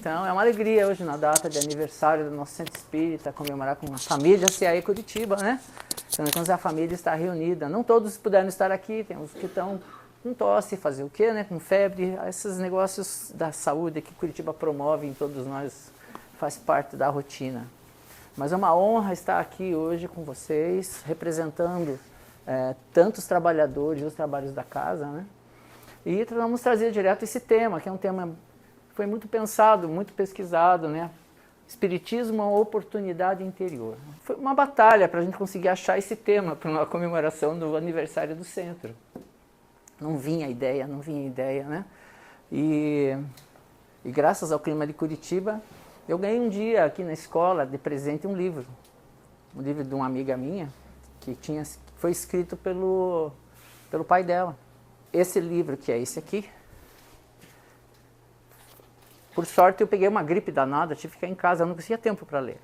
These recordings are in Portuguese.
Então é uma alegria hoje na data de aniversário do nosso Centro Espírita, comemorar com a família CAE Curitiba, né? Quando a família está reunida. Não todos puderam estar aqui, tem uns que estão com tosse, fazer o quê, né? Com febre, esses negócios da saúde que Curitiba promove em todos nós, faz parte da rotina. Mas é uma honra estar aqui hoje com vocês, representando tantos trabalhadores e os trabalhos da casa, né? E vamos trazer direto esse tema, que é um tema que foi muito pensado, muito pesquisado, né? Espiritismo, uma oportunidade interior. Foi uma batalha para a gente conseguir achar esse tema para uma comemoração do aniversário do centro. Não vinha ideia, né? E graças ao clima de Curitiba, eu ganhei um dia aqui na escola de presente um livro de uma amiga minha, que foi escrito pelo pai dela. Esse livro, que é esse aqui, por sorte eu peguei uma gripe danada, tive que ficar em casa, eu não tinha tempo para ler.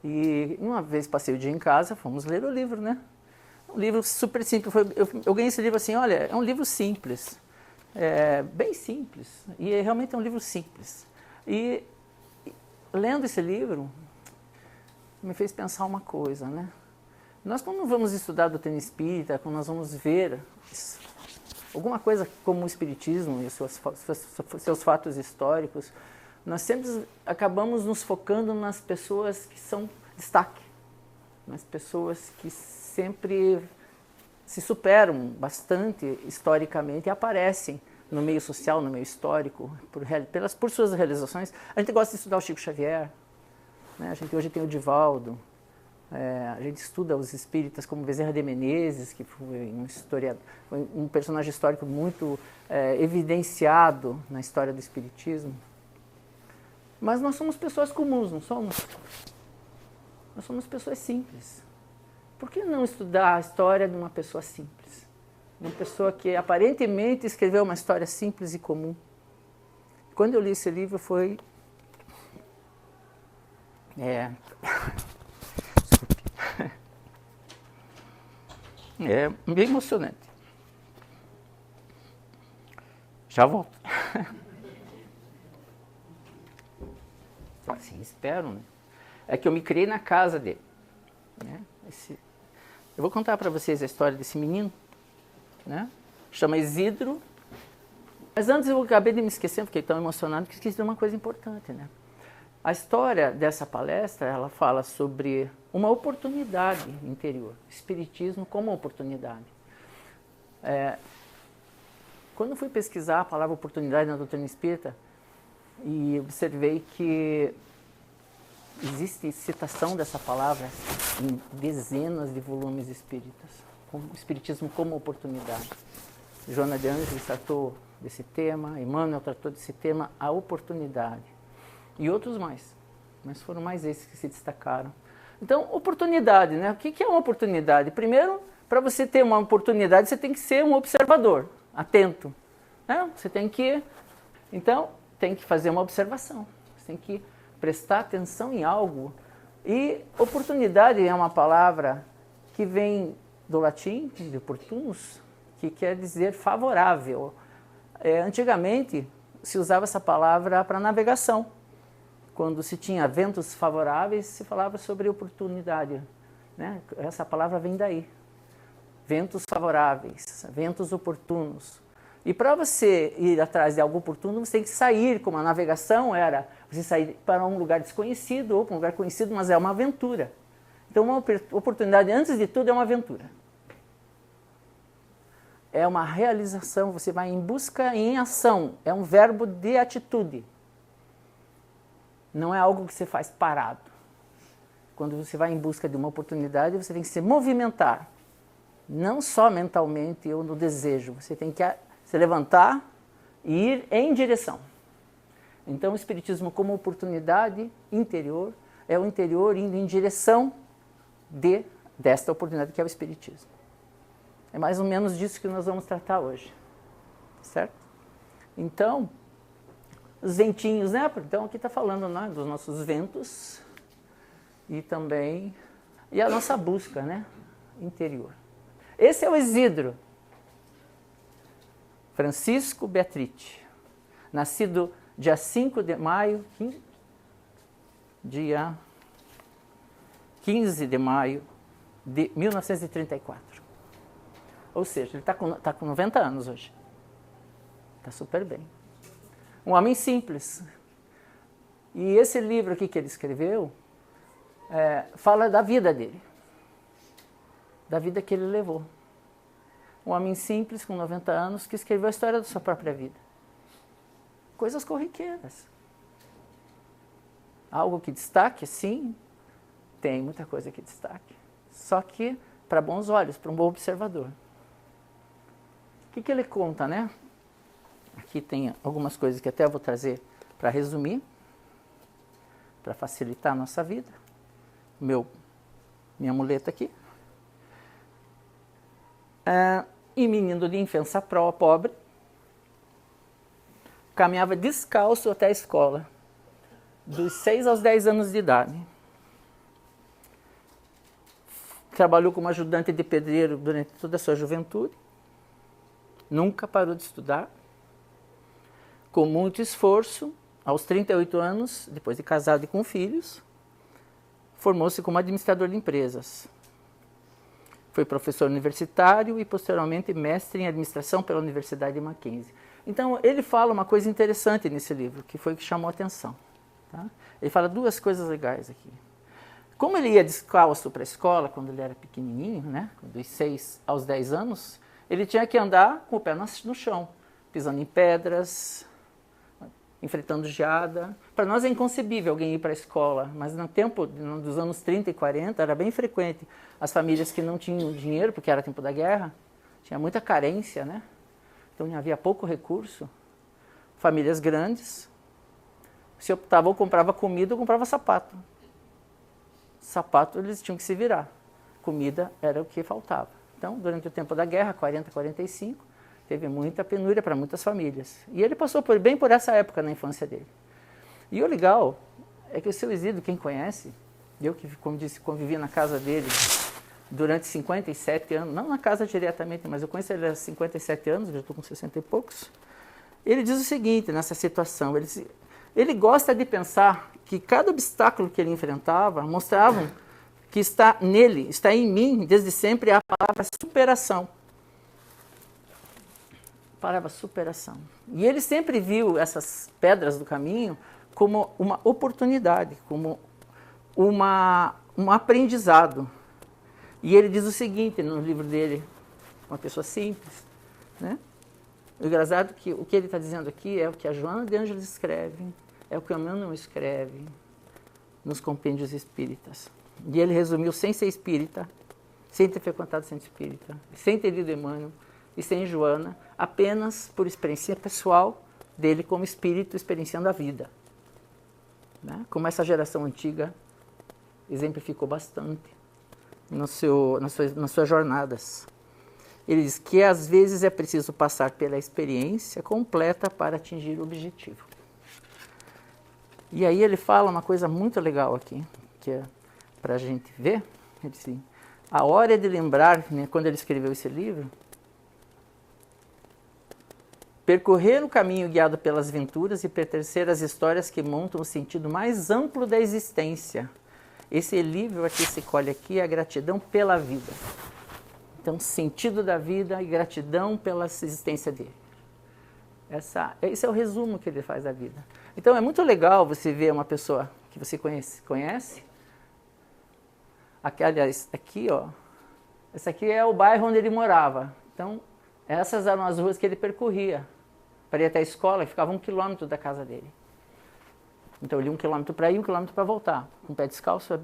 E uma vez passei o dia em casa, fomos ler o livro, né? Um livro super simples. Eu ganhei esse livro assim, olha, é um livro simples, bem simples, e realmente é um livro simples. E lendo esse livro, me fez pensar uma coisa, né? Nós, quando vamos estudar doutrina espírita, quando nós vamos ver alguma coisa como o espiritismo e os seus fatos históricos, nós sempre acabamos nos focando nas pessoas que são destaque, nas pessoas que sempre se superam bastante historicamente e aparecem no meio social, no meio histórico, por suas realizações. A gente gosta de estudar o Chico Xavier, né? A gente hoje tem o Divaldo, a gente estuda os espíritas como Bezerra de Menezes, que foi um personagem histórico muito evidenciado na história do espiritismo. Mas nós somos pessoas comuns, não somos? Nós somos pessoas simples. Por que não estudar a história de uma pessoa simples? Uma pessoa que aparentemente escreveu uma história simples e comum. Quando eu li esse livro foi... É bem emocionante. Já volto. Assim, espero, né? É que eu me criei na casa dele, né? Eu vou contar para vocês a história desse menino, né? Chama Isidro. Mas antes eu acabei de me esquecer, fiquei tão emocionado que esqueci de uma coisa importante, né? A história dessa palestra, ela fala sobre uma oportunidade interior, espiritismo como oportunidade. Quando eu fui pesquisar a palavra oportunidade na doutrina espírita, e observei que existe citação dessa palavra em dezenas de volumes espíritas, como espiritismo como oportunidade. Joana de Ângeles tratou desse tema, Emmanuel tratou desse tema, a oportunidade. E outros mais, mas foram mais esses que se destacaram. Então, oportunidade, né? O que é uma oportunidade? Primeiro, para você ter uma oportunidade, você tem que ser um observador, atento, né? Você tem que fazer uma observação, você tem que prestar atenção em algo. E oportunidade é uma palavra que vem do latim, de opportunus, que quer dizer favorável. Antigamente, se usava essa palavra para navegação. Quando se tinha ventos favoráveis, se falava sobre oportunidade, né? Essa palavra vem daí. Ventos favoráveis, ventos oportunos. E para você ir atrás de algo oportuno, você tem que sair, como a navegação era, você sair para um lugar desconhecido ou para um lugar conhecido, mas é uma aventura. Então, uma oportunidade, antes de tudo, é uma aventura. É uma realização, você vai em busca e em ação. É um verbo de atitude. Não é algo que você faz parado. Quando você vai em busca de uma oportunidade, você tem que se movimentar. Não só mentalmente ou no desejo. Você tem que se levantar e ir em direção. Então, o espiritismo como oportunidade interior é o interior indo em direção desta oportunidade que é o espiritismo. É mais ou menos disso que nós vamos tratar hoje. Certo? Então, os ventinhos, né? Então aqui está falando, né, dos nossos ventos e também a nossa busca, né, interior. Esse é o Isidro Francisco Beatriz, nascido dia 5 de maio, dia 15 de maio de 1934. Ou seja, ele está com 90 anos hoje. Está super bem. Um homem simples. E esse livro aqui que ele escreveu fala da vida dele. Da vida que ele levou. Um homem simples, com 90 anos, que escreveu a história da sua própria vida. Coisas corriqueiras. Algo que destaque, sim, tem muita coisa que destaque. Só que para bons olhos, para um bom observador. O que ele conta, né? Aqui tem algumas coisas que até eu vou trazer para resumir, para facilitar a nossa vida. Minha muleta aqui. E menino de infância pobre, caminhava descalço até a escola, dos 6 aos 10 anos de idade. Trabalhou como ajudante de pedreiro durante toda a sua juventude. Nunca parou de estudar. Com muito esforço, aos 38 anos, depois de casado e com filhos, formou-se como administrador de empresas. Foi professor universitário e, posteriormente, mestre em administração pela Universidade de Mackenzie. Então, ele fala uma coisa interessante nesse livro, que foi o que chamou a atenção. Tá? Ele fala duas coisas legais aqui. Como ele ia descalço para a escola, quando ele era pequenininho, né, dos 6 aos 10 anos, ele tinha que andar com o pé no chão, pisando em pedras, enfrentando geada. Para nós é inconcebível alguém ir para a escola, mas no tempo dos anos 30 e 40 era bem frequente. As famílias que não tinham dinheiro, porque era tempo da guerra, tinha muita carência, né? Então havia pouco recurso. Famílias grandes, se optava ou comprava comida ou comprava sapato. Sapato eles tinham que se virar. Comida era o que faltava. Então, durante o tempo da guerra, 40, 45, teve muita penúria para muitas famílias. E ele passou bem por essa época na infância dele. E o legal é que o seu Isidro, quem conhece, eu que, como disse, convivi na casa dele durante 57 anos, não na casa diretamente, mas eu conheço ele há 57 anos, já estou com 60 e poucos, ele diz o seguinte nessa situação, ele gosta de pensar que cada obstáculo que ele enfrentava mostravam que está nele, está em mim, desde sempre, a palavra superação. Palavra superação. E ele sempre viu essas pedras do caminho como uma oportunidade, como um aprendizado. E ele diz o seguinte no livro dele, uma pessoa simples, né? O engraçado é que o que ele está dizendo aqui é o que a Joana de Ângeles escreve, é o que o Emmanuel escreve nos compêndios espíritas. E ele resumiu sem ser espírita, sem ter frequentado centro espírita, sem ter lido Emmanuel e sem Joana, apenas por experiência pessoal dele como espírito experienciando a vida. Né? Como essa geração antiga exemplificou bastante nas suas jornadas. Ele diz que às vezes é preciso passar pela experiência completa para atingir o objetivo. E aí ele fala uma coisa muito legal aqui, que é para a gente ver. Ele diz assim, a hora de lembrar, né, quando ele escreveu esse livro, percorrer o caminho guiado pelas aventuras e pertencer às histórias que montam o sentido mais amplo da existência. Esse livro aqui se colhe aqui é a gratidão pela vida. Então, sentido da vida e gratidão pela existência dele. Esse é o resumo que ele faz da vida. Então, é muito legal você ver uma pessoa que você conhece? Aliás, aqui, ó, esse aqui é o bairro onde ele morava. Então, essas eram as ruas que ele percorria para ir até a escola, que ficava 1 quilômetro da casa dele. Então, ele ia 1 quilômetro para ir, 1 quilômetro para voltar. Com o pé descalço é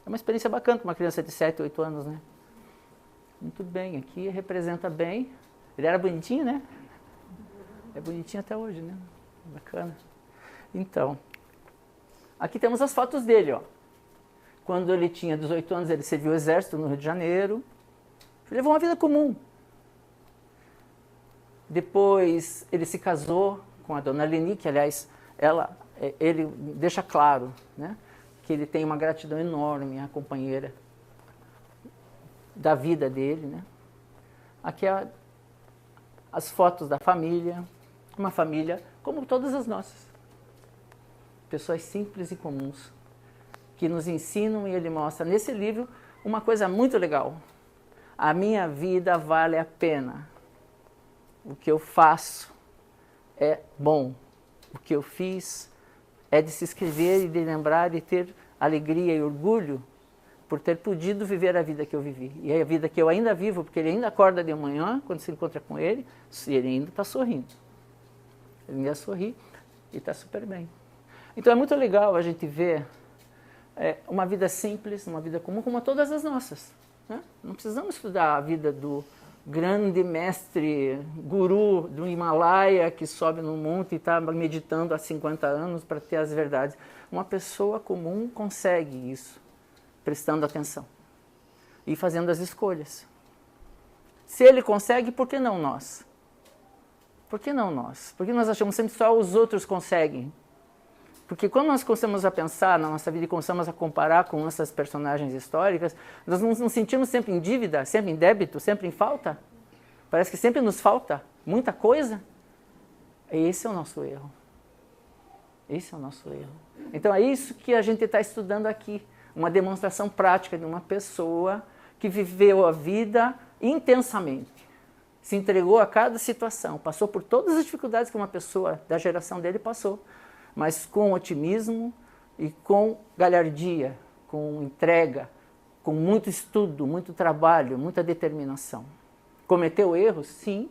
uma experiência bacana para uma criança de 7, 8 anos, né? Muito bem, aqui representa bem. Ele era bonitinho, né? É bonitinho até hoje, né? Bacana. Então, aqui temos as fotos dele, ó. Quando ele tinha 18 anos, ele serviu o exército no Rio de Janeiro. Ele levou uma vida comum. Depois, ele se casou com a dona Leni, que, aliás, ele deixa claro, né, que ele tem uma gratidão enorme à companheira da vida dele, né? Aqui as fotos da família, uma família como todas as nossas. pessoas simples e comuns, que nos ensinam, e ele mostra nesse livro uma coisa muito legal. A minha vida vale a pena. O que eu faço é bom. O que eu fiz é de se inscrever e de lembrar e ter alegria e orgulho por ter podido viver a vida que eu vivi. E é a vida que eu ainda vivo, porque ele ainda acorda de manhã, quando se encontra com ele, e ele ainda está sorrindo. Ele ainda sorri e está super bem. Então é muito legal a gente ver uma vida simples, uma vida comum, como todas as nossas. Né? Não precisamos estudar a vida do grande mestre, guru do Himalaia, que sobe no monte e está meditando há 50 anos para ter as verdades. Uma pessoa comum consegue isso, prestando atenção e fazendo as escolhas. Se ele consegue, por que não nós? Por que não nós? Por que nós achamos sempre que só os outros conseguem? Porque quando nós começamos a pensar na nossa vida e começamos a comparar com essas personagens históricas, nós nos sentimos sempre em dívida, sempre em débito, sempre em falta. Parece que sempre nos falta muita coisa. Esse é o nosso erro. Esse é o nosso erro. Então é isso que a gente está estudando aqui. Uma demonstração prática de uma pessoa que viveu a vida intensamente. Se entregou a cada situação, passou por todas as dificuldades que uma pessoa da geração dele passou, mas com otimismo e com galhardia, com entrega, com muito estudo, muito trabalho, muita determinação. Cometeu erros? Sim.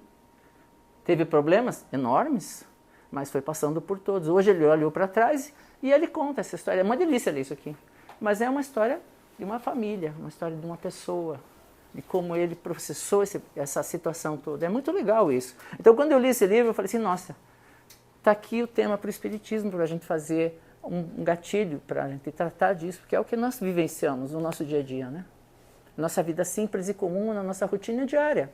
Teve problemas enormes, mas foi passando por todos. Hoje ele olhou para trás e ele conta essa história. É uma delícia ler isso aqui. Mas é uma história de uma família, uma história de uma pessoa, de como ele processou essa situação toda. É muito legal isso. Então, quando eu li esse livro, eu falei assim, nossa, está aqui o tema para o Espiritismo, para a gente fazer um gatilho, para a gente tratar disso, porque é o que nós vivenciamos no nosso dia a dia, né? Nossa vida simples e comum, na nossa rotina diária.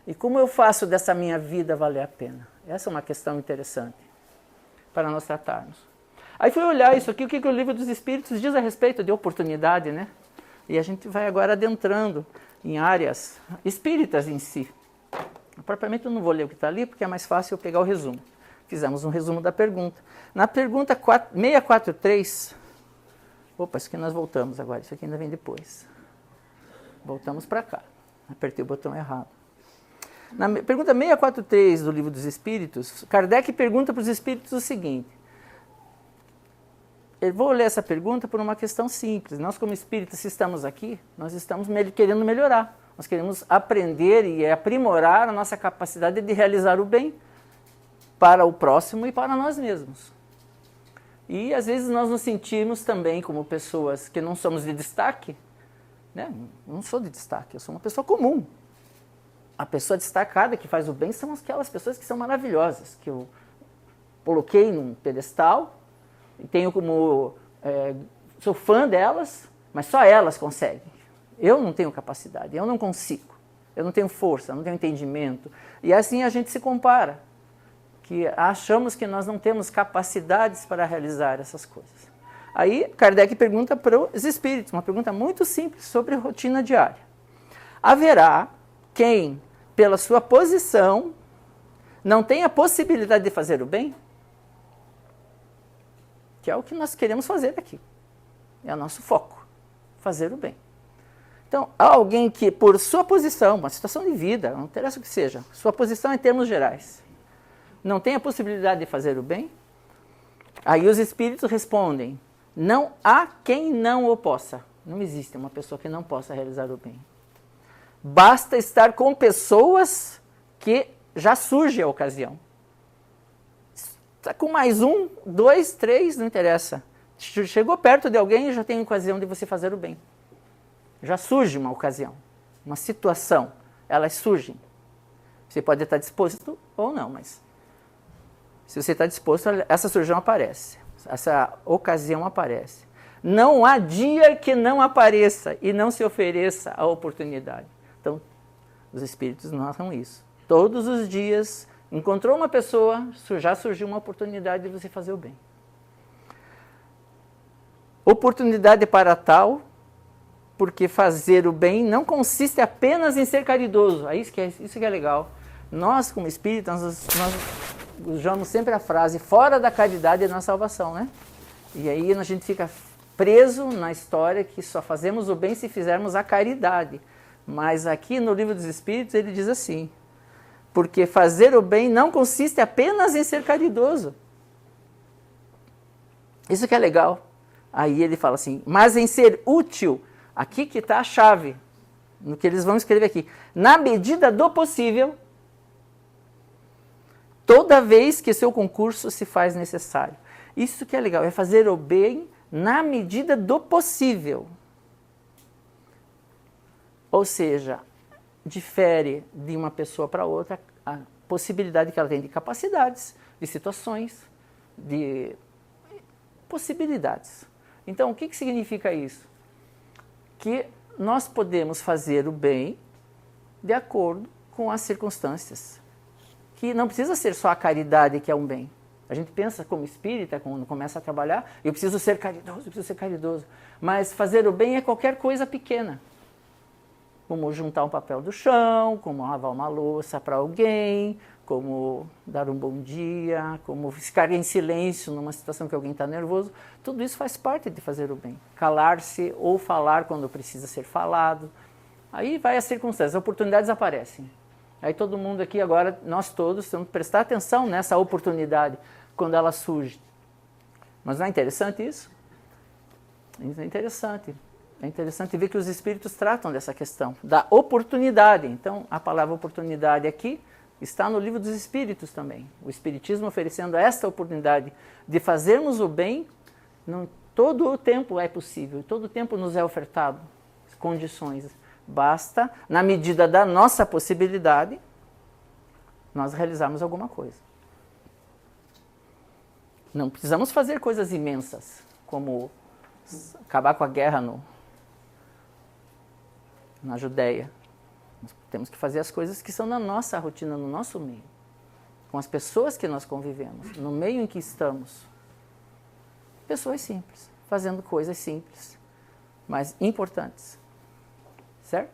E como eu faço dessa minha vida valer a pena? Essa é uma questão interessante para nós tratarmos. Aí fui olhar isso aqui, o que o Livro dos Espíritos diz a respeito de oportunidade, né? E a gente vai agora adentrando em áreas espíritas em si. Propriamente eu não vou ler o que está ali, porque é mais fácil eu pegar o resumo. Fizemos um resumo da pergunta. Na pergunta 643, opa, isso aqui nós voltamos agora, isso aqui ainda vem depois. Voltamos para cá, apertei o botão errado. Na pergunta 643 do Livro dos Espíritos, Kardec pergunta para os espíritos o seguinte. Eu vou ler essa pergunta por uma questão simples. Nós, como espíritas, se estamos aqui, nós estamos querendo melhorar. Nós queremos aprender e aprimorar a nossa capacidade de realizar o bem para o próximo e para nós mesmos. E, às vezes, nós nos sentimos também como pessoas que não somos de destaque. Né? Não sou de destaque, eu sou uma pessoa comum. A pessoa destacada que faz o bem são aquelas pessoas que são maravilhosas, que eu coloquei num pedestal, e tenho como, sou fã delas, mas só elas conseguem. Eu não tenho capacidade, eu não consigo, eu não tenho força, eu não tenho entendimento. E assim a gente se compara, que achamos que nós não temos capacidades para realizar essas coisas. Aí Kardec pergunta para os espíritos, uma pergunta muito simples sobre rotina diária. Haverá quem, pela sua posição, não tenha a possibilidade de fazer o bem? Que é o que nós queremos fazer aqui. É o nosso foco, fazer o bem. Então, há alguém que, por sua posição, uma situação de vida, não interessa o que seja, sua posição em termos gerais, não tem a possibilidade de fazer o bem? Aí os espíritos respondem, não há quem não o possa. Não existe uma pessoa que não possa realizar o bem. Basta estar com pessoas que já surge a ocasião. Com mais 1, 2, 3, não interessa. Chegou perto de alguém e já tem a ocasião de você fazer o bem. Já surge uma ocasião, uma situação. Elas surgem. Você pode estar disposto ou não, mas se você está disposto, essa surgição aparece. Essa ocasião aparece. Não há dia que não apareça e não se ofereça a oportunidade. Então, os espíritos narram isso. Todos os dias, encontrou uma pessoa, já surgiu uma oportunidade de você fazer o bem. Oportunidade para tal, porque fazer o bem não consiste apenas em ser caridoso. Isso que é legal. Nós, como espíritas, nós usamos sempre a frase, fora da caridade é na salvação, né? E aí a gente fica preso na história que só fazemos o bem se fizermos a caridade. Mas aqui no Livro dos Espíritos ele diz assim, porque fazer o bem não consiste apenas em ser caridoso. Isso que é legal. Aí ele fala assim, mas em ser útil, aqui que está a chave, no que eles vão escrever aqui, na medida do possível, toda vez que seu concurso se faz necessário. Isso que é legal, é fazer o bem na medida do possível. Ou seja, difere de uma pessoa para outra a possibilidade que ela tem de capacidades, de situações, de possibilidades. Então, o que significa isso? Que nós podemos fazer o bem de acordo com as circunstâncias. Que não precisa ser só a caridade que é um bem. A gente pensa como espírita, quando começa a trabalhar, eu preciso ser caridoso, eu preciso ser caridoso. Mas fazer o bem é qualquer coisa pequena. Como juntar um papel do chão, como lavar uma louça para alguém, como dar um bom dia, como ficar em silêncio numa situação que alguém está nervoso. Tudo isso faz parte de fazer o bem. Calar-se ou falar quando precisa ser falado. Aí vai as circunstâncias, as oportunidades aparecem. Aí todo mundo aqui agora, nós todos, temos que prestar atenção nessa oportunidade quando ela surge. Mas não é interessante isso? Isso é interessante. É interessante ver que os espíritos tratam dessa questão, da oportunidade. Então, a palavra oportunidade aqui está no Livro dos Espíritos também. O Espiritismo oferecendo esta oportunidade de fazermos o bem, todo o tempo é possível, todo o tempo nos é ofertado condições. Basta, na medida da nossa possibilidade, nós realizarmos alguma coisa. Não precisamos fazer coisas imensas, como acabar com a guerra na Judéia. Nós temos que fazer as coisas que são na nossa rotina, no nosso meio, com as pessoas que nós convivemos, no meio em que estamos. Pessoas simples, fazendo coisas simples, mas importantes. Certo?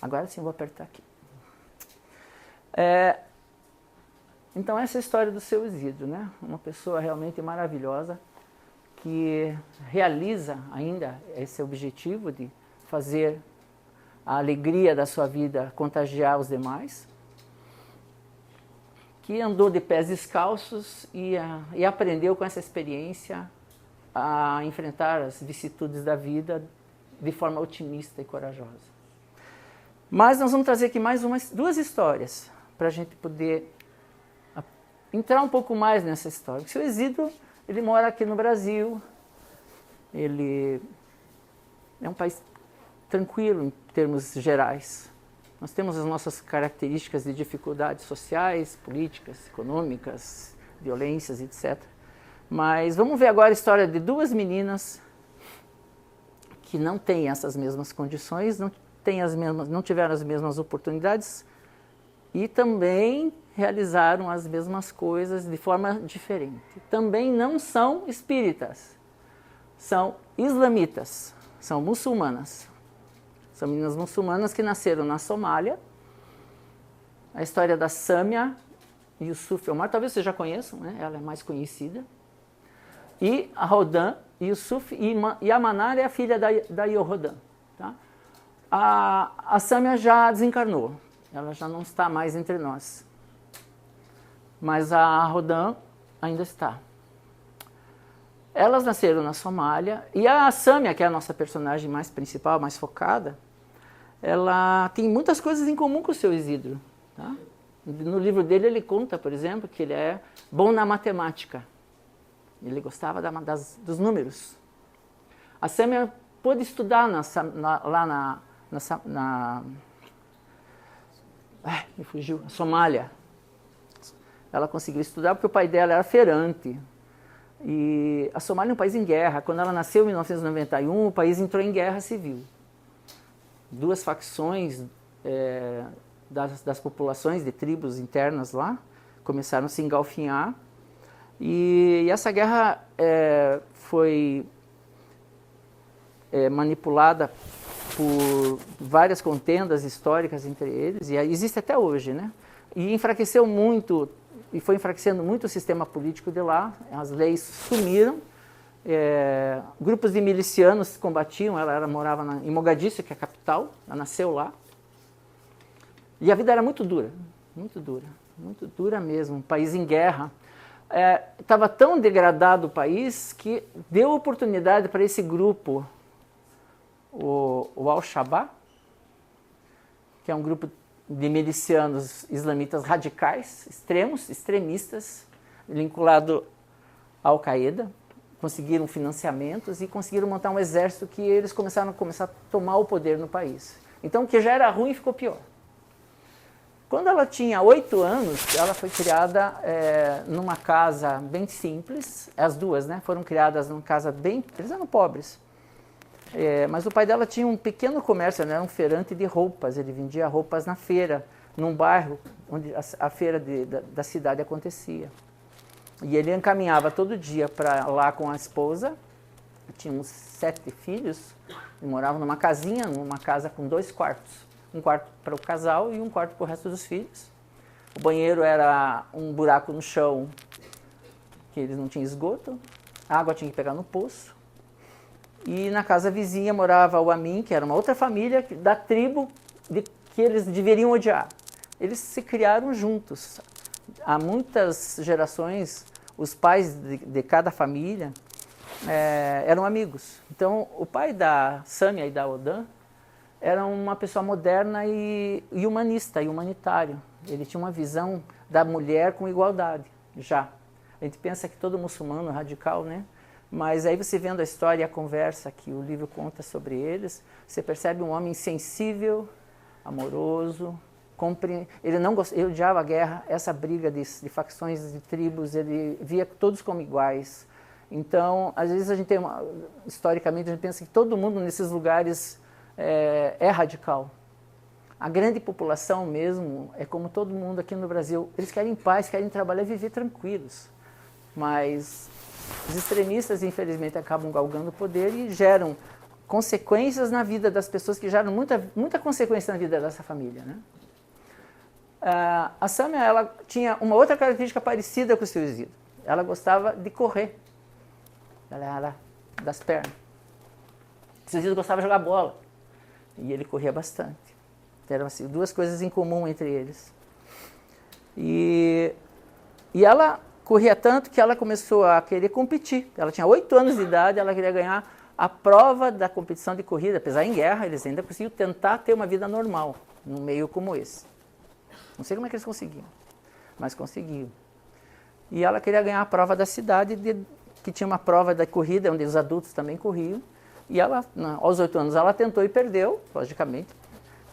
Agora sim, vou apertar aqui. Então, essa é a história do seu Isidro, né? Uma pessoa realmente maravilhosa que realiza ainda esse objetivo de fazer a alegria da sua vida contagiar os demais, que andou de pés descalços e aprendeu com essa experiência a enfrentar as vicissitudes da vida de forma otimista e corajosa. Mas nós vamos trazer aqui mais duas histórias para a gente poder entrar um pouco mais nessa história. O seu Isidro, ele mora aqui no Brasil, ele é um país tranquilo em termos gerais. Nós temos as nossas características de dificuldades sociais, políticas, econômicas, violências, etc. Mas vamos ver agora a história de duas meninas que não têm essas mesmas condições, não tiveram as mesmas oportunidades e também realizaram as mesmas coisas de forma diferente. Também não são espíritas, são islamitas, são muçulmanas. São meninas muçulmanas que nasceram na Somália. A história da Sâmia Yusuf Omar, talvez vocês já conheçam, né? Ela é mais conhecida. E a Rodan Yusuf e a Manar é a filha da Yorodã. Tá? A Sâmia já desencarnou, ela já não está mais entre nós. Mas a Rodan ainda está. Elas nasceram na Somália e a Sâmia, que é a nossa personagem mais principal, mais focada, ela tem muitas coisas em comum com o seu Isidro. Tá? No livro dele ele conta, por exemplo, que ele é bom na matemática. Ele gostava dos números. A Sâmia pôde estudar lá me fugiu, a Somália. Ela conseguiu estudar porque o pai dela era feirante. E a Somália é um país em guerra. Quando ela nasceu em 1991, o país entrou em guerra civil. Duas facções das populações de tribos internas lá começaram a se engalfinhar. E essa guerra foi manipulada por várias contendas históricas entre eles, e existe até hoje, né? E enfraqueceu muito, e foi enfraquecendo muito o sistema político de lá, as leis sumiram, Grupos de milicianos combatiam, ela morava em Mogadíscio, que é a capital, ela nasceu lá. E a vida era muito dura mesmo, um país em guerra. Estava tão degradado o país que deu oportunidade para esse grupo, o Al-Shabaab, que é um grupo de milicianos islamitas radicais, extremistas, vinculado à Al-Qaeda, conseguiram financiamentos e conseguiram montar um exército que eles começaram a tomar o poder no país. Então, o que já era ruim ficou pior. Quando ela tinha 8 anos, ela foi criada numa casa bem simples, as duas, né, foram criadas numa casa bem... Eles eram pobres, mas o pai dela tinha um pequeno comércio, era um feirante de roupas, ele vendia roupas na feira, num bairro onde a feira da cidade acontecia. E ele encaminhava todo dia para lá com a esposa, tinha uns 7 filhos, e moravam numa casinha, numa casa com 2 quartos. Um quarto para o casal e um quarto para o resto dos filhos. O banheiro era um buraco no chão, que eles não tinham esgoto. A água tinha que pegar no poço. E na casa vizinha morava o Amin, que era uma outra família da tribo que eles deveriam odiar. Eles se criaram juntos. Há muitas gerações, os pais de cada família eram amigos. Então, o pai da Samia e da Odan era uma pessoa moderna e humanista, e humanitário. Ele tinha uma visão da mulher com igualdade, já. A gente pensa que todo muçulmano é radical, né? Mas aí você vendo a história e a conversa que o livro conta sobre eles, você percebe um homem sensível, amoroso, ele odiava a guerra, essa briga de facções, de tribos, ele via todos como iguais. Então, às vezes historicamente, a gente pensa que todo mundo nesses lugares é radical. A grande população mesmo é como todo mundo aqui no Brasil. Eles querem paz, querem trabalhar e viver tranquilos. Mas os extremistas, infelizmente, acabam galgando o poder e geram consequências na vida das pessoas, que geram muita consequência na vida dessa família, né? A Samia, ela tinha uma outra característica parecida com o seu Isidro. Ela gostava de correr. Ela era das pernas. O seu Isidro gostava de jogar bola. E ele corria bastante. Eram assim, 2 coisas em comum entre eles. E ela corria tanto que ela começou a querer competir. Ela tinha 8 anos de idade, ela queria ganhar a prova da competição de corrida. Apesar em guerra, eles ainda conseguiam tentar ter uma vida normal, num meio como esse. Não sei como é que eles conseguiam, mas conseguiam. E ela queria ganhar a prova da cidade, que tinha uma prova da corrida, onde os adultos também corriam. E ela, aos 8 anos, ela tentou e perdeu, logicamente.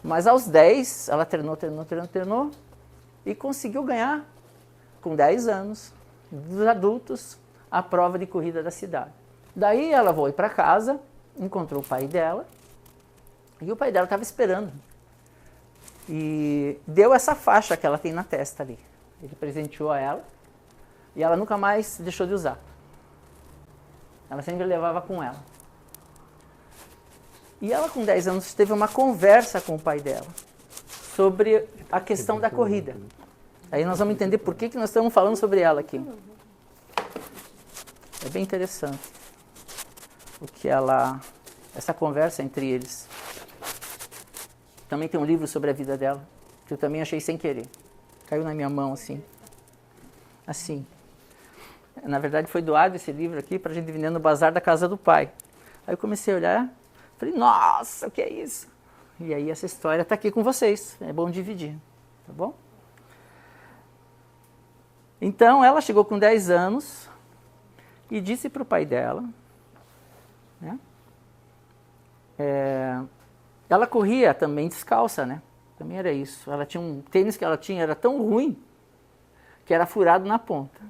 Mas aos 10, ela treinou e conseguiu ganhar, com 10 anos, dos adultos, a prova de corrida da cidade. Daí ela foi para casa, encontrou o pai dela, e o pai dela estava esperando. E deu essa faixa que ela tem na testa ali. Ele presenteou a ela, e ela nunca mais deixou de usar. Ela sempre levava com ela. E ela, com 10 anos, teve uma conversa com o pai dela sobre a questão da corrida. Aí nós vamos entender por que nós estamos falando sobre ela aqui. É bem interessante essa conversa entre eles. Também tem um livro sobre a vida dela, que eu também achei sem querer. Caiu na minha mão assim. Assim. Na verdade, foi doado esse livro aqui para a gente vender no bazar da casa do pai. Aí eu comecei a olhar. Falei, nossa, o que é isso? E aí essa história está aqui com vocês. É bom dividir, tá bom? Então, ela chegou com 10 anos e disse para o pai dela, né? Ela corria também descalça, né? Também era isso. Ela tinha um tênis que ela tinha, era tão ruim, que era furado na ponta.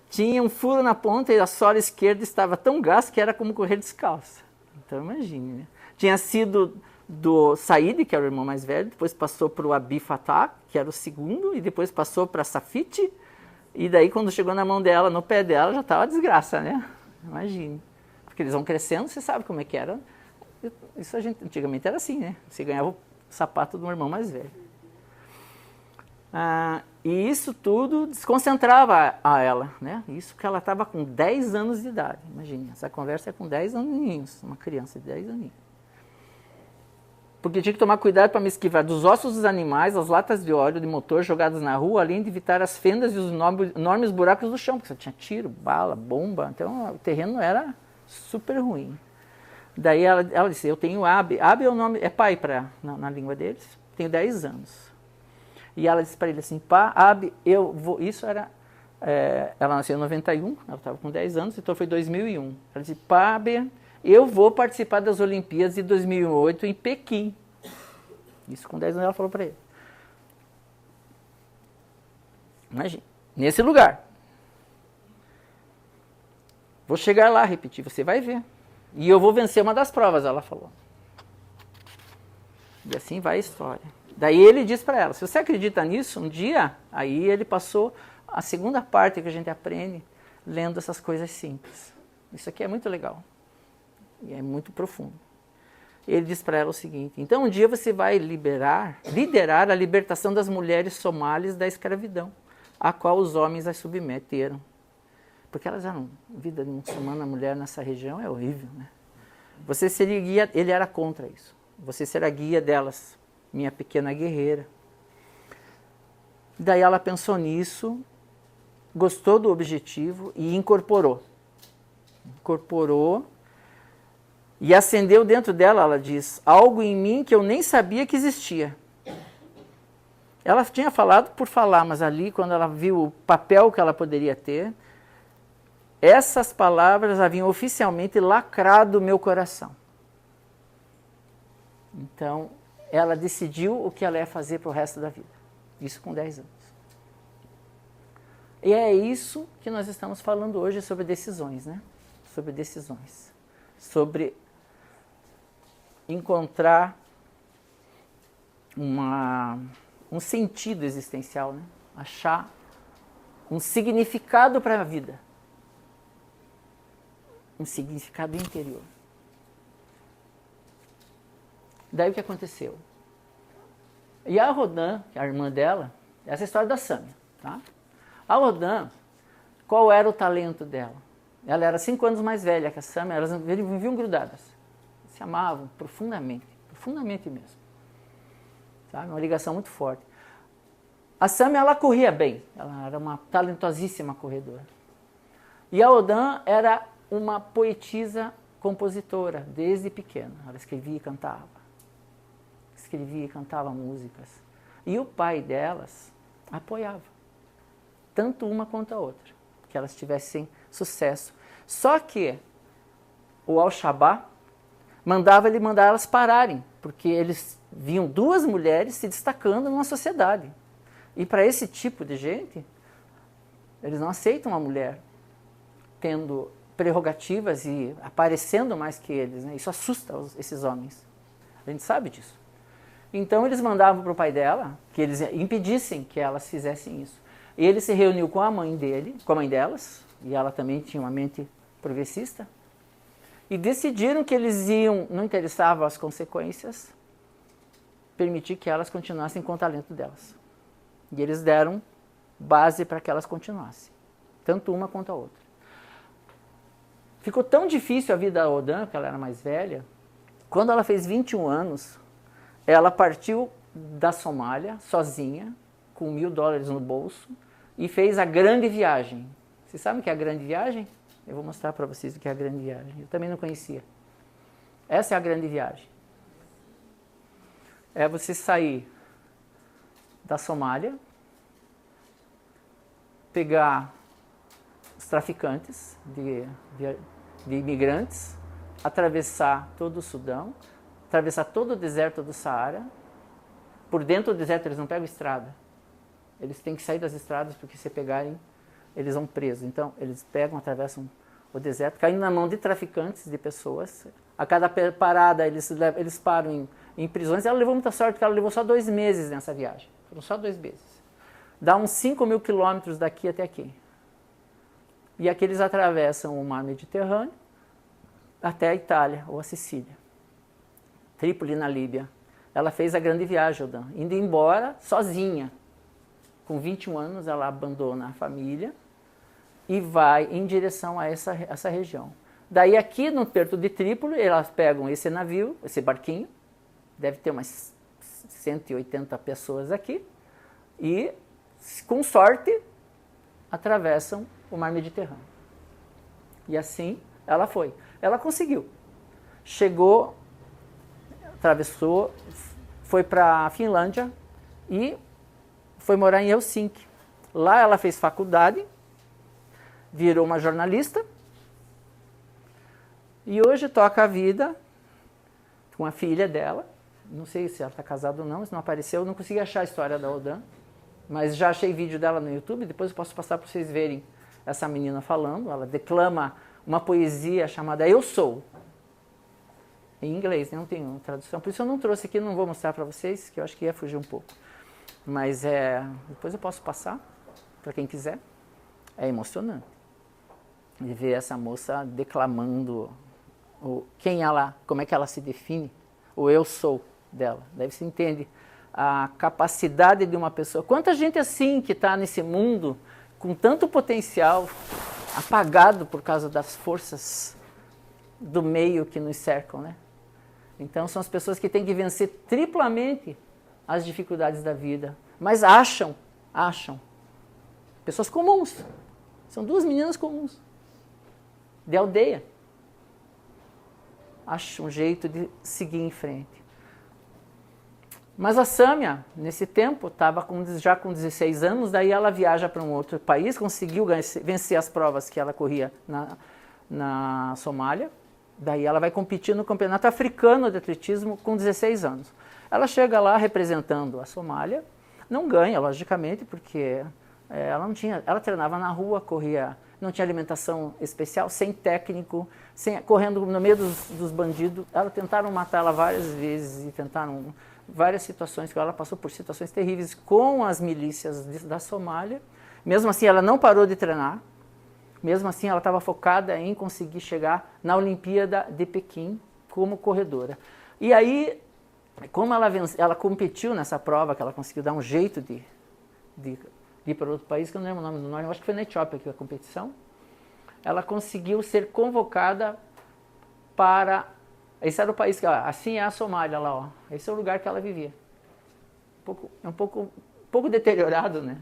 Tinha um furo na ponta e a sola esquerda estava tão gasta que era como correr descalça. Então imagine, né? Tinha sido do Said, que era o irmão mais velho, depois passou para o Abi Fatah, que era o segundo, e depois passou para Safit, e daí quando chegou na mão dela, no pé dela, já estava desgraça, né? Imagine. Porque eles vão crescendo, você sabe como é que era. Isso antigamente era assim, né? Você ganhava o sapato do irmão mais velho. E isso tudo desconcentrava a ela, né? Isso que ela estava com 10 anos de idade. Imagine, essa conversa é com 10 aninhos, uma criança de 10 aninhos. Porque tinha que tomar cuidado para me esquivar dos ossos dos animais, as latas de óleo de motor jogadas na rua, além de evitar as fendas e os enormes buracos do chão, porque só tinha tiro, bala, bomba, então o terreno era super ruim. Daí ela disse, eu tenho Abe é o nome, é pai na língua deles, tenho 10 anos. E ela disse para ele assim, pá, Abe, eu vou, isso era, ela nasceu em 91, ela estava com 10 anos, então foi 2001. Ela disse, pá, Abe, eu vou participar das Olimpíadas de 2008 em Pequim. Isso com 10 anos ela falou para ele. Imagina, nesse lugar. Vou chegar lá, repetir, você vai ver. E eu vou vencer uma das provas, ela falou. E assim vai a história. Daí ele diz para ela, se você acredita nisso, um dia, aí ele passou a segunda parte que a gente aprende lendo essas coisas simples. Isso aqui é muito legal. E é muito profundo. Ele diz para ela o seguinte, então um dia você vai liderar a libertação das mulheres somalis da escravidão, a qual os homens as submeteram. Porque elas eram, vida de muçulmana, mulher nessa região é horrível, né? Você seria guia, ele era contra isso. Você será guia delas, minha pequena guerreira. Daí ela pensou nisso, gostou do objetivo e incorporou. E acendeu dentro dela, ela diz, algo em mim que eu nem sabia que existia. Ela tinha falado por falar, mas ali, quando ela viu o papel que ela poderia ter, essas palavras haviam oficialmente lacrado o meu coração. Então, ela decidiu o que ela ia fazer para o resto da vida. Isso com 10 anos. E é isso que nós estamos falando hoje sobre decisões, né? Sobre decisões. Sobre encontrar um sentido existencial, né? Achar um significado para a vida. Um significado interior. Daí o que aconteceu? E a Rodin, que é a irmã dela, essa é a história da Sâmia, tá? A Rodin, qual era o talento dela? Ela era 5 anos mais velha que a Sâmia, elas viviam grudadas. Se amavam profundamente, profundamente mesmo. Sabe? Uma ligação muito forte. A Sâmia, ela corria bem, ela era uma talentosíssima corredora. E a Rodin era uma poetisa compositora, desde pequena. Ela escrevia e cantava. Escrevia e cantava músicas. E o pai delas apoiava. Tanto uma quanto a outra. Que elas tivessem sucesso. Só que o Al-Shabaab mandava elas pararem. Porque eles viam 2 mulheres se destacando numa sociedade. E para esse tipo de gente, eles não aceitam uma mulher tendo prerrogativas e aparecendo mais que eles, né? Isso assusta esses homens. A gente sabe disso. Então eles mandavam para o pai dela que eles impedissem que elas fizessem isso. E ele se reuniu com a mãe dele, com a mãe delas, e ela também tinha uma mente progressista, e decidiram que eles iam, não interessavam as consequências, permitir que elas continuassem com o talento delas. E eles deram base para que elas continuassem, tanto uma quanto a outra. Ficou tão difícil a vida da Rodin, porque ela era mais velha, quando ela fez 21 anos, ela partiu da Somália, sozinha, com $1.000 no bolso, e fez a grande viagem. Vocês sabem o que é a grande viagem? Eu vou mostrar para vocês o que é a grande viagem. Eu também não conhecia. Essa é a grande viagem. É você sair da Somália, pegar os traficantes de imigrantes, atravessar todo o Sudão, atravessar todo o deserto do Saara. Por dentro do deserto eles não pegam estrada. Eles têm que sair das estradas porque se pegarem, eles vão presos. Então eles pegam, atravessam o deserto, caindo na mão de traficantes, de pessoas. A cada parada eles param em prisões. Ela levou muita sorte porque ela levou só 2 meses nessa viagem. Foram só 2 meses. Dá uns 5.000 quilômetros daqui até aqui. E aqui eles atravessam o mar Mediterrâneo até a Itália ou a Sicília. Trípoli, na Líbia. Ela fez a grande viagem, Rodin, indo embora sozinha. Com 21 anos, ela abandona a família e vai em direção a essa região. Daí aqui no Porto de Trípoli, elas pegam esse navio, esse barquinho, deve ter umas 180 pessoas aqui, e com sorte atravessam o mar Mediterrâneo. E assim ela foi. Ela conseguiu. Chegou, atravessou, foi para a Finlândia e foi morar em Helsinki. Lá ela fez faculdade, virou uma jornalista e hoje toca a vida com a filha dela. Não sei se ela está casada ou não, se não apareceu, eu não consegui achar a história da Odan, mas já achei vídeo dela no YouTube, depois eu posso passar para vocês verem essa menina falando. Ela declama uma poesia chamada Eu Sou, em inglês, não tem tradução, por isso eu não trouxe aqui, não vou mostrar para vocês, que eu acho que ia fugir um pouco. Mas depois eu posso passar, para quem quiser. É emocionante de ver essa moça declamando quem ela, como é que ela se define, o eu sou dela. Daí você entende a capacidade de uma pessoa. Quanta gente assim que está nesse mundo com tanto potencial apagado por causa das forças do meio que nos cercam, né? Então são as pessoas que têm que vencer triplamente as dificuldades da vida, mas acham, pessoas comuns, são duas meninas comuns, de aldeia, acham um jeito de seguir em frente. Mas a Sâmia, nesse tempo, estava já com 16 anos, daí ela viaja para um outro país, conseguiu vencer as provas que ela corria na Somália, daí ela vai competir no Campeonato Africano de Atletismo com 16 anos. Ela chega lá representando a Somália, não ganha, logicamente, porque ela treinava na rua, corria, não tinha alimentação especial, sem técnico, correndo no meio dos bandidos. Tentaram matar ela várias vezes e tentaram várias situações, que ela passou por situações terríveis com as milícias da Somália. Mesmo assim, ela não parou de treinar. Mesmo assim, ela estava focada em conseguir chegar na Olimpíada de Pequim como corredora. E aí, como ela competiu nessa prova, que ela conseguiu dar um jeito de ir para outro país, que eu não lembro o nome do nome, eu acho que foi na Etiópia que a competição, ela conseguiu ser convocada para... Esse era o país que, assim é a Somália lá, ó. Esse é o lugar que ela vivia. Um pouco deteriorado, né?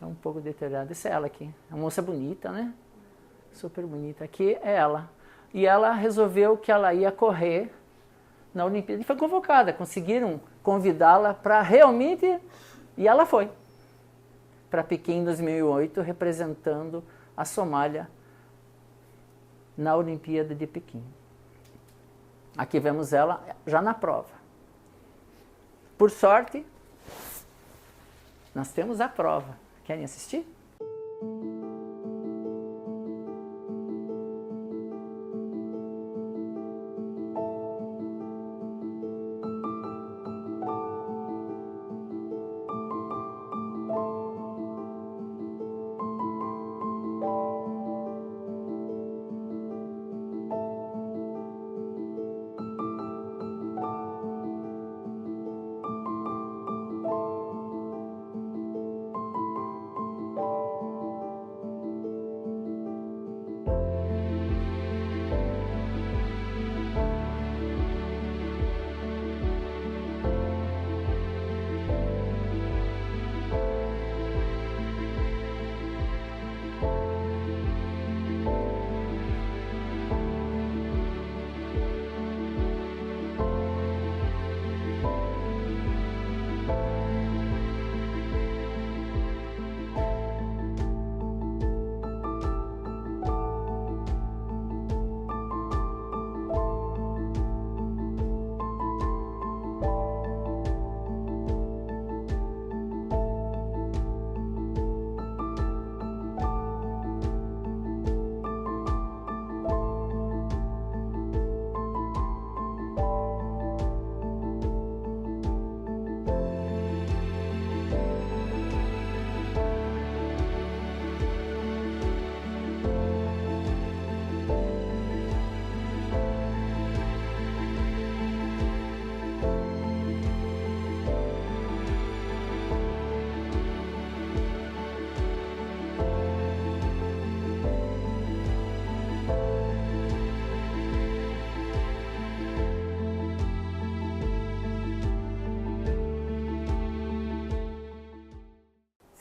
É um pouco deteriorado. Essa é ela aqui. É uma moça bonita, né? Super bonita. Aqui é ela. E ela resolveu que ela ia correr na Olimpíada. E foi convocada. Conseguiram convidá-la para realmente... E ela foi. Para Pequim em 2008, representando a Somália na Olimpíada de Pequim. Aqui vemos ela já na prova. Por sorte, nós temos a prova. Querem assistir?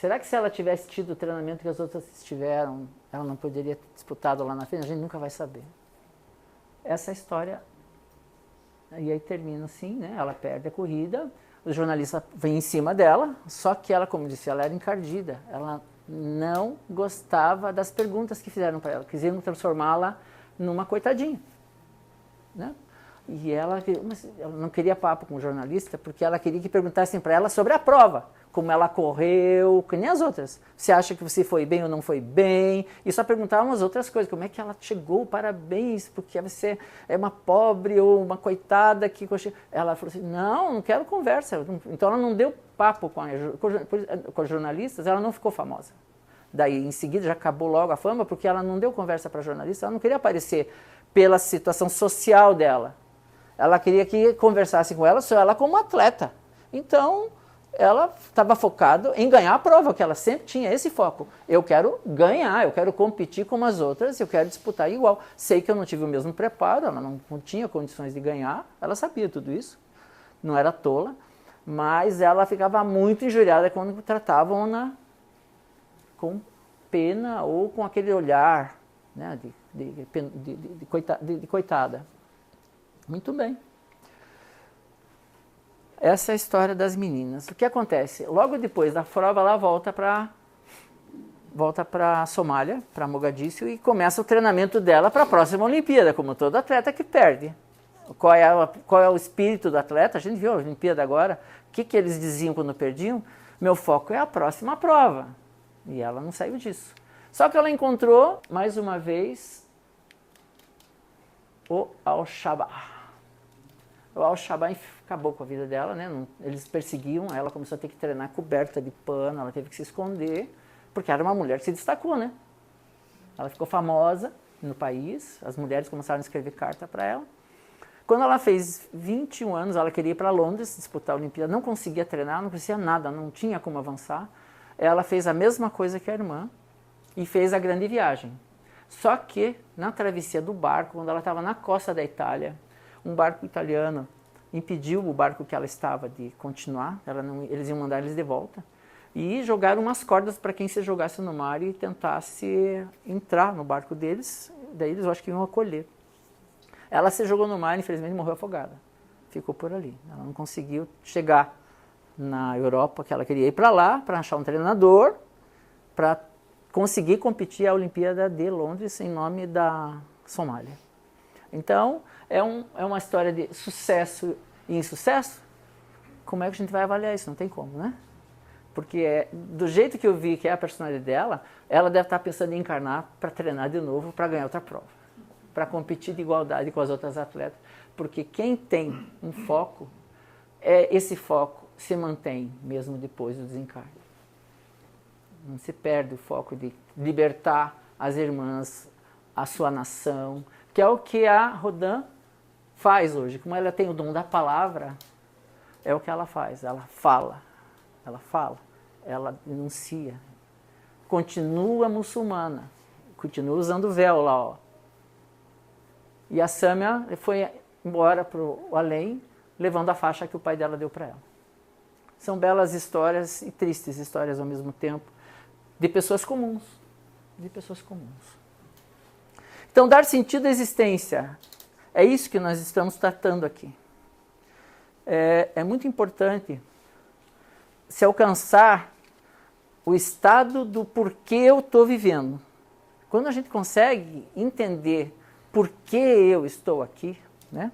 Será que se ela tivesse tido o treinamento que as outras tiveram, ela não poderia ter disputado lá na frente? A gente nunca vai saber. Essa é a história, e aí termina assim, né? Ela perde a corrida, o jornalista vem em cima dela, só que ela, como disse, ela era encardida, ela não gostava das perguntas que fizeram para ela, quiseram transformá-la numa coitadinha, né? E ela não queria papo com o jornalista, porque ela queria que perguntassem para ela sobre a prova, como ela correu, que nem as outras. Você acha que você foi bem ou não foi bem? E só perguntavam as outras coisas, como é que ela chegou, parabéns, porque você é uma pobre ou uma coitada que... Ela falou assim, não quero conversa. Então ela não deu papo com os jornalistas, ela não ficou famosa. Daí, em seguida, já acabou logo a fama, porque ela não deu conversa para jornalista, ela não queria aparecer pela situação social dela. Ela queria que conversassem com ela, só ela como atleta. Então, ela estava focada em ganhar a prova, que ela sempre tinha esse foco. Eu quero ganhar, eu quero competir como as outras, eu quero disputar igual. Sei que eu não tive o mesmo preparo, ela não tinha condições de ganhar, ela sabia tudo isso, não era tola, mas ela ficava muito injuriada quando tratavam-na com pena ou com aquele olhar, né, de coitada. Muito bem. Essa é a história das meninas. O que acontece? Logo depois da prova, ela volta para Somália, para Mogadíscio, e começa o treinamento dela para a próxima Olimpíada, como todo atleta que perde. Qual é o espírito do atleta? A gente viu a Olimpíada agora. O que eles diziam quando perdiam? Meu foco é a próxima prova. E ela não saiu disso. Só que ela encontrou, mais uma vez, o Al-Shabaab. O Al-Shabaab acabou com a vida dela, né? Eles perseguiam, ela começou a ter que treinar coberta de pano, ela teve que se esconder, porque era uma mulher que se destacou, né? Ela ficou famosa no país, as mulheres começaram a escrever carta para ela. Quando ela fez 21 anos, ela queria ir para Londres disputar a Olimpíada, não conseguia treinar, não conseguia nada, não tinha como avançar. Ela fez a mesma coisa que a irmã e fez a grande viagem. Só que, na travessia do barco, quando ela estava na costa da Itália, um barco italiano impediu o barco que ela estava de continuar, eles iam mandar eles de volta, e jogaram umas cordas para quem se jogasse no mar e tentasse entrar no barco deles, daí eles, eu acho que iam acolher. Ela se jogou no mar e infelizmente morreu afogada, ficou por ali, ela não conseguiu chegar na Europa, que ela queria ir para lá, para achar um treinador, para conseguir competir a Olimpíada de Londres em nome da Somália. Então, é uma história de sucesso e insucesso. Como é que a gente vai avaliar isso? Não tem como, né? Porque do jeito que eu vi que é a personalidade dela, ela deve estar pensando em encarnar para treinar de novo, para ganhar outra prova. Para competir de igualdade com as outras atletas. Porque quem tem um foco, esse foco se mantém mesmo depois do desencarne. Não se perde o foco de libertar as irmãs, a sua nação, que é o que a Rodin faz hoje. Como ela tem o dom da palavra, é o que ela faz. Ela fala, ela denuncia. Continua muçulmana, continua usando o véu lá, ó. E a Sâmia foi embora para o além, levando a faixa que o pai dela deu para ela. São belas histórias e tristes histórias ao mesmo tempo, de pessoas comuns. Então, dar sentido à existência, é isso que nós estamos tratando aqui. É muito importante se alcançar o estado do porquê eu estou vivendo. Quando a gente consegue entender por que eu estou aqui, né?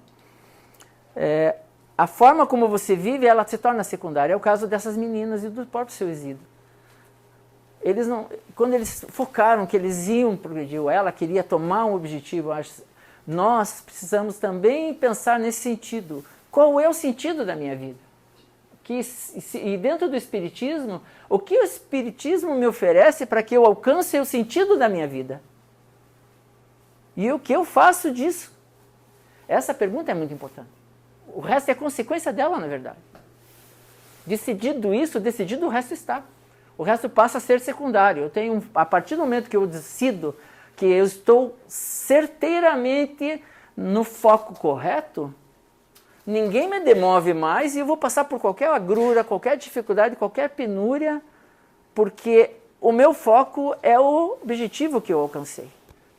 A forma como você vive, ela se torna secundária. É o caso dessas meninas e do próprio seu Isidro. Quando eles focaram que eles iam progredir, ela queria tomar um objetivo, nós precisamos também pensar nesse sentido. Qual é o sentido da minha vida? E dentro do Espiritismo, o que o Espiritismo me oferece para que eu alcance o sentido da minha vida? E o que eu faço disso? Essa pergunta é muito importante. O resto é consequência dela, na verdade. Decidido isso, decidido o resto está. O resto passa a ser secundário. A partir do momento que eu decido que eu estou certeiramente no foco correto, ninguém me demove mais e eu vou passar por qualquer agrura, qualquer dificuldade, qualquer penúria, porque o meu foco é o objetivo que eu alcancei,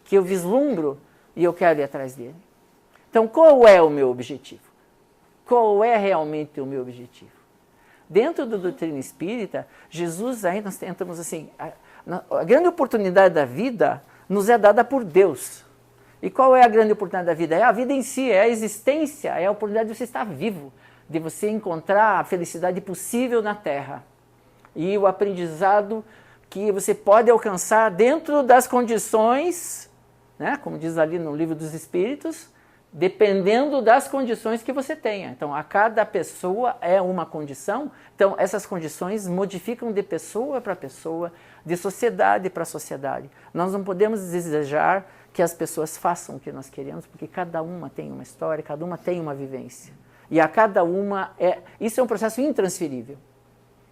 que eu vislumbro e eu quero ir atrás dele. Então, qual é o meu objetivo? Qual é realmente o meu objetivo? Dentro da doutrina espírita, Jesus, aí nós tentamos assim, a grande oportunidade da vida nos é dada por Deus. E qual é a grande oportunidade da vida? É a vida em si, é a existência, é a oportunidade de você estar vivo, de você encontrar a felicidade possível na Terra. E o aprendizado que você pode alcançar dentro das condições, né, como diz ali no Livro dos Espíritos, dependendo das condições que você tenha. Então, a cada pessoa é uma condição, então essas condições modificam de pessoa para pessoa, de sociedade para sociedade. Nós não podemos desejar que as pessoas façam o que nós queremos, porque cada uma tem uma história, cada uma tem uma vivência. E a cada uma isso é um processo intransferível.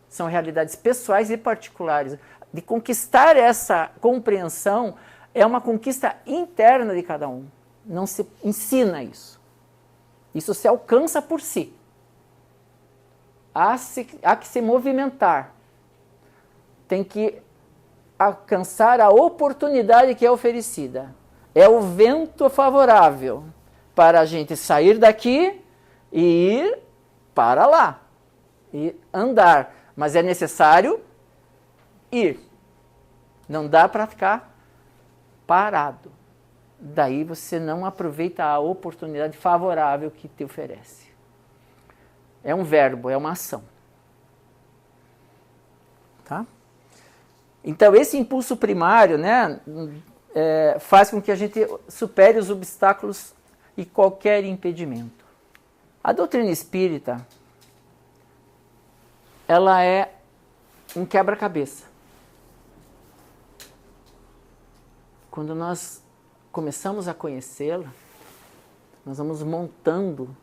São realidades pessoais e particulares. De conquistar essa compreensão é uma conquista interna de cada um. Não se ensina isso. Isso se alcança por si. Há que se movimentar. Tem que alcançar a oportunidade que é oferecida. É o vento favorável para a gente sair daqui e ir para lá. E andar. Mas é necessário ir. Não dá para ficar parado. Daí você não aproveita a oportunidade favorável que te oferece. É um verbo, é uma ação. Tá? Então, esse impulso primário, né, faz com que a gente supere os obstáculos e qualquer impedimento. A doutrina espírita, ela é um quebra-cabeça. Quando nós começamos a conhecê-la, nós vamos montando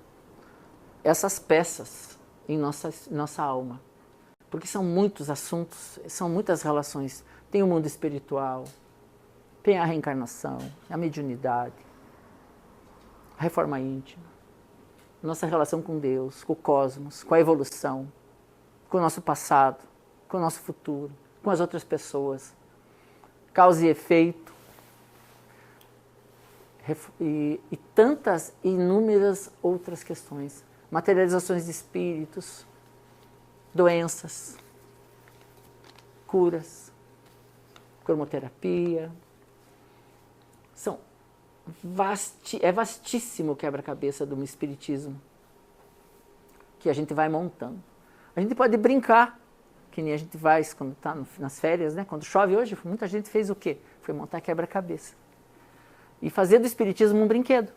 essas peças em nossa alma. Porque são muitos assuntos, são muitas relações. Tem o mundo espiritual, tem a reencarnação, a mediunidade, a reforma íntima, nossa relação com Deus, com o cosmos, com a evolução, com o nosso passado, com o nosso futuro, com as outras pessoas, causa e efeito, e tantas inúmeras outras questões, materializações de espíritos, doenças, curas, cromoterapia. É vastíssimo o quebra-cabeça do espiritismo que a gente vai montando. A gente pode brincar, que nem a gente faz quando está nas férias, né? Quando chove hoje, muita gente fez o quê? Foi montar quebra-cabeça. E fazer do espiritismo um brinquedo,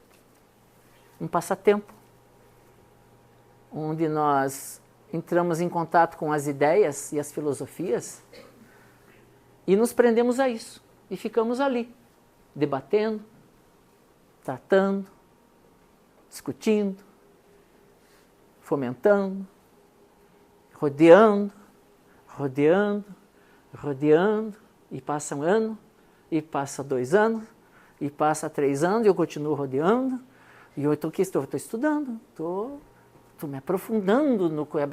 um passatempo, onde nós entramos em contato com as ideias e as filosofias e nos prendemos a isso. E ficamos ali, debatendo, tratando, discutindo, fomentando, rodeando, e passa um ano, e passa 2 anos, e passa 3 anos, e eu continuo rodeando, e eu estou estudando, estou me aprofundando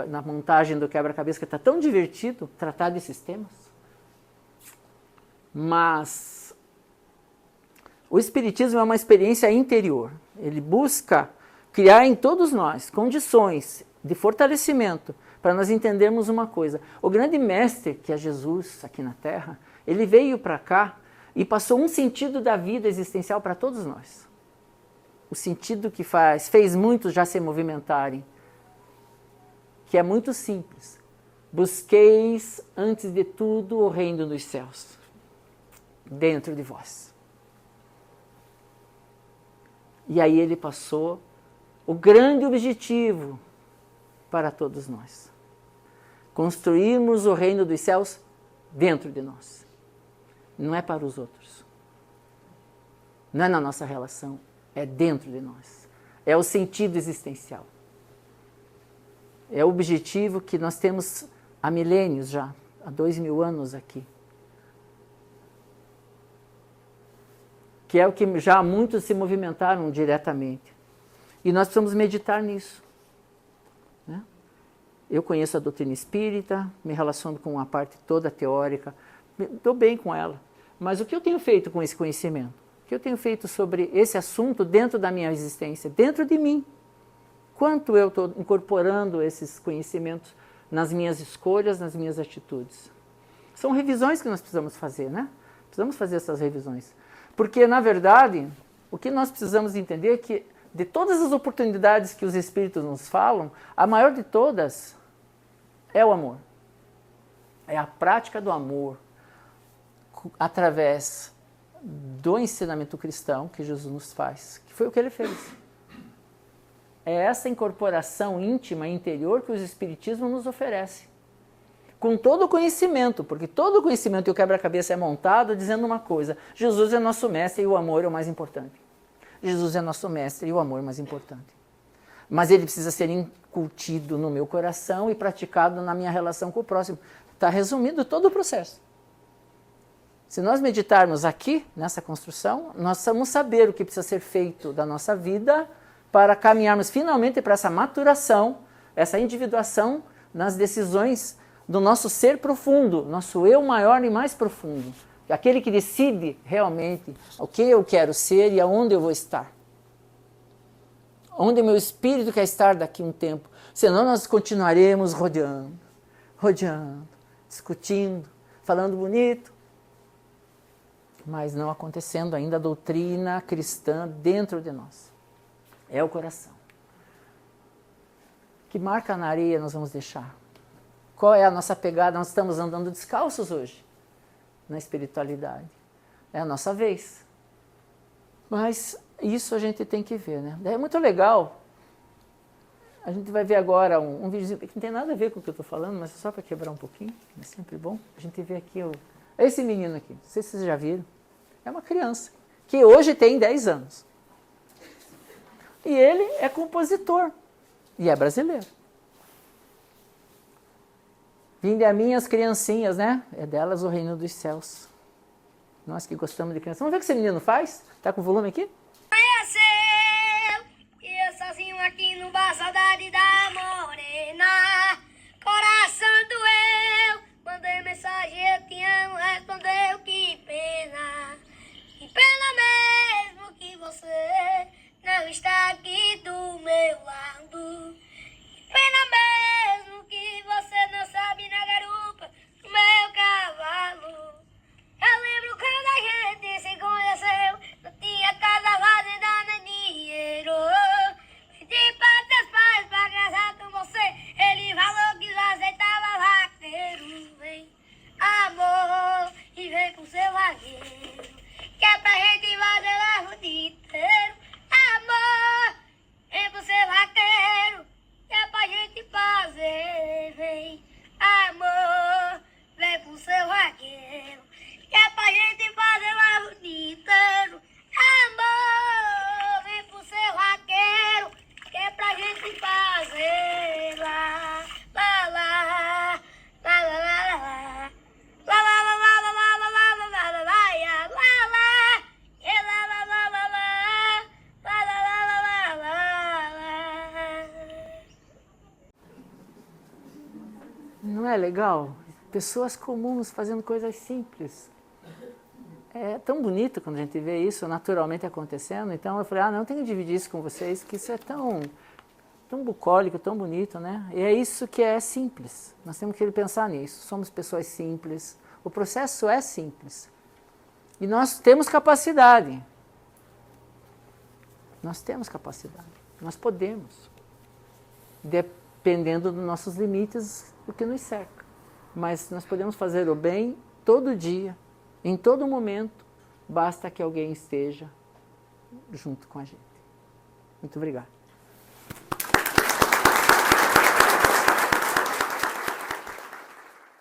na montagem do quebra-cabeça, que está tão divertido tratar desses temas. Mas o espiritismo é uma experiência interior. Ele busca criar em todos nós condições de fortalecimento para nós entendermos uma coisa. O grande mestre, que é Jesus aqui na Terra, ele veio para cá e passou um sentido da vida existencial para todos nós. O sentido que fez muitos já se movimentarem, que é muito simples. Busqueis, antes de tudo, o reino dos céus, dentro de vós. E aí ele passou o grande objetivo para todos nós. Construirmos o reino dos céus dentro de nós. Não é para os outros. Não é na nossa relação. É dentro de nós. É o sentido existencial. É o objetivo que nós temos há milênios já, há 2000 anos aqui. Que é o que já muitos se movimentaram diretamente. E nós precisamos meditar nisso. Né? Eu conheço a doutrina espírita, me relaciono com a parte toda teórica, estou bem com ela. Mas o que eu tenho feito com esse conhecimento? O que eu tenho feito sobre esse assunto dentro da minha existência, dentro de mim? Quanto eu estou incorporando esses conhecimentos nas minhas escolhas, nas minhas atitudes? São revisões que nós precisamos fazer, né? Precisamos fazer essas revisões. Porque, na verdade, o que nós precisamos entender é que, de todas as oportunidades que os Espíritos nos falam, a maior de todas é o amor. É a prática do amor através do ensinamento cristão que Jesus nos faz, que foi o que ele fez. É essa incorporação íntima, interior, que o Espiritismo nos oferece. Com todo o conhecimento, porque todo o conhecimento e o quebra-cabeça é montado dizendo uma coisa: Jesus é nosso mestre e o amor é o mais importante. Jesus é nosso mestre e o amor é o mais importante. Mas ele precisa ser incutido no meu coração e praticado na minha relação com o próximo. Está resumido todo o processo. Se nós meditarmos aqui, nessa construção, nós vamos saber o que precisa ser feito da nossa vida para caminharmos finalmente para essa maturação, essa individuação nas decisões do nosso ser profundo, nosso eu maior e mais profundo. Aquele que decide realmente o que eu quero ser e aonde eu vou estar. Onde o meu espírito quer estar daqui a um tempo. Senão nós continuaremos rodeando, discutindo, falando bonito, mas não acontecendo ainda a doutrina cristã dentro de nós. É o coração. Que marca na areia nós vamos deixar? Qual é a nossa pegada? Nós estamos andando descalços hoje na espiritualidade. É a nossa vez. Mas isso a gente tem que ver, né? É muito legal. A gente vai ver agora um vídeo que não tem nada a ver com o que eu estou falando, mas é só para quebrar um pouquinho. É sempre bom. A gente vê aqui esse menino aqui. Não sei se vocês já viram. É uma criança que hoje tem 10 anos. E ele é compositor. E é brasileiro. Vinde a mim as criancinhas, né? É delas o reino dos céus. Nós que gostamos de crianças. Vamos ver o que esse menino faz? Tá com o volume aqui? Amanheceu, e eu sozinho aqui no bar, saudade da morena. Coração doeu, mandei mensagem, eu te amo, respondeu, que pena. Que pena mesmo que você não está aqui do meu lado. Que pena mesmo que você não sabe na garupa do meu cavalo. Eu lembro quando a gente se conheceu, não tinha casa, fazenda, nem dinheiro. Pedi para teus pais pra casar com você, ele falou que já aceitava vaqueiro. Vem, amor, e vem pro seu vaqueiro, que é pra gente fazer largo o dia inteiro. Amor, vem pro seu vaqueiro, que é pra gente fazer. Vem, amor, vem pro seu vaqueiro, que é pra gente fazer lá o dia inteiro. Amor, vem pro seu vaqueiro, que é pra gente fazer lá, lá, lá, lá, lá, lá, lá. Lá, lá, lá, lá, lá, lá, lá, lá, lá, lá, lá, lá, lá, lá, e lá, lá, lá, lá, lá, lá, lá, lá, lá, lá, lá. Não é legal? Pessoas comuns fazendo coisas simples. É tão bonito quando a gente vê isso naturalmente acontecendo. Então eu falei, não, eu tenho que dividir isso com vocês, que isso é tão bucólico, tão bonito, né? E é isso que é simples. Nós temos que pensar nisso. Somos pessoas simples. O processo é simples. E nós temos capacidade. Nós temos capacidade. Nós podemos. Dependendo dos nossos limites, do que nos cerca. Mas nós podemos fazer o bem todo dia, em todo momento, basta que alguém esteja junto com a gente. Muito obrigado.